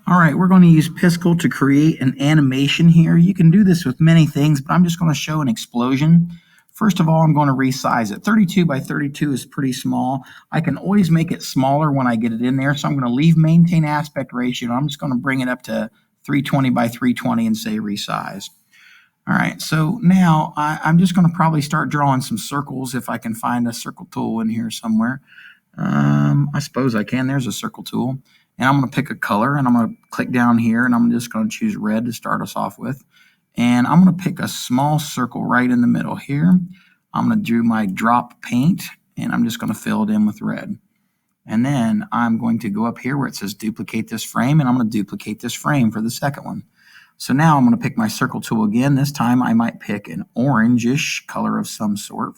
All right, we're going to use Piskel to create an animation here. You can do this with many things, but I'm just going to show an explosion. First of all, I'm going to resize it. 32 by 32 is pretty small. I can always make it smaller when I get it in there, so I'm going to leave maintain aspect ratio. I'm just going to bring it up to 320 by 320 and say resize. All right, so now I'm just going to probably start drawing some circles if I can find a circle tool in here somewhere. I suppose I can. There's a circle tool. And I'm going to pick a color, and I'm going to click down here, and I'm just going to choose red to start us off with. And I'm going to pick a small circle right in the middle here. I'm going to do my drop paint, and I'm just going to fill it in with red. And then I'm going to go up here where it says duplicate this frame, and I'm going to duplicate this frame for the second one. So now I'm going to pick my circle tool again. This time I might pick an orangish color of some sort.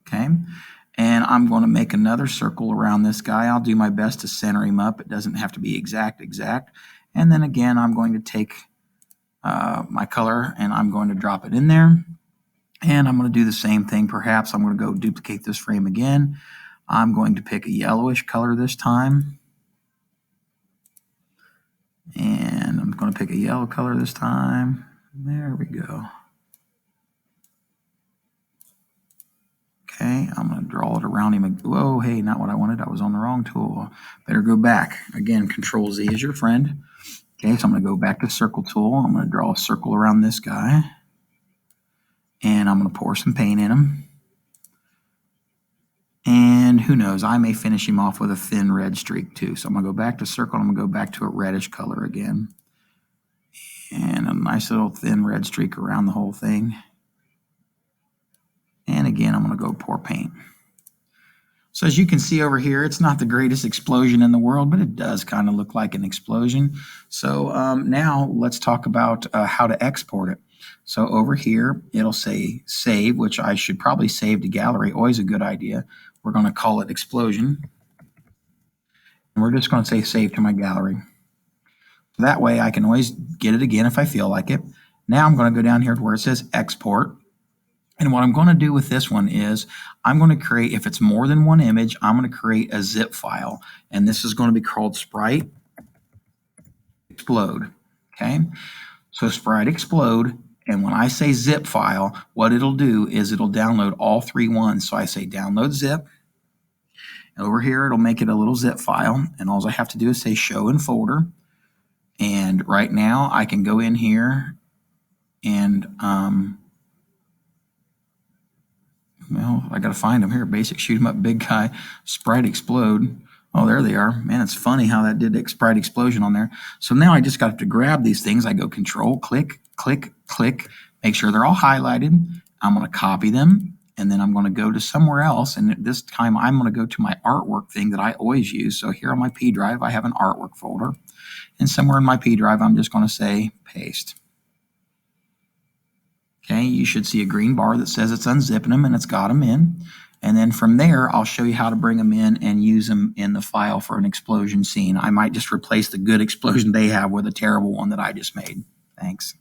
Okay. And I'm going to make another circle around this guy. I'll do my best to center him up. It doesn't have to be exact. And then again, I'm going to take my color and I'm going to drop it in there. And I'm going to do the same thing. Perhaps I'm going to go duplicate this frame again. I'm going to pick a yellowish color this time. And I'm going to pick a yellow color this time. There we go. Okay, I'm going to draw it around him. Whoa, hey, not what I wanted. I was on the wrong tool. Better go back. Again, Control Z is your friend. Okay, so I'm going to go back to Circle Tool. I'm going to draw a circle around this guy. And I'm going to pour some paint in him. And who knows, I may finish him off with a thin red streak too. So I'm going to go back to Circle. I'm going to go back to a reddish color again. And a nice little thin red streak around the whole thing. And again, I'm going to go pour paint. So as you can see over here, it's not the greatest explosion in the world, but it does kind of look like an explosion. So now let's talk about how to export it. So over here, it'll say save, which I should probably save to gallery. Always a good idea. We're going to call it explosion. And we're just going to say save to my gallery. That way I can always get it again if I feel like it. Now I'm going to go down here to where it says export. And what I'm going to do with this one is I'm going to create, if it's more than one image, I'm going to create a zip file. And this is going to be called Sprite Explode. Okay. So Sprite Explode. And when I say zip file, what it'll do is it'll download all three ones. So I say download zip. And over here, it'll make it a little zip file. And all I have to do is say show in folder. And right now I can go in here and, well, I got to find them here. Basic shoot 'em up, big guy, Sprite Explode. Oh, there they are. Man, it's funny how that did the Sprite Explosion on there. So now I just got to grab these things. I go Control, click, click, click, make sure they're all highlighted. I'm going to copy them, and then I'm going to go to somewhere else. And this time I'm going to go to my artwork thing that I always use. So here on my P drive, I have an artwork folder. And somewhere in my P drive, I'm just going to say paste. Okay, you should see a green bar that says it's unzipping them and it's got them in. And then from there, I'll show you how to bring them in and use them in the file for an explosion scene. I might just replace the good explosion they have with a terrible one that I just made. Thanks.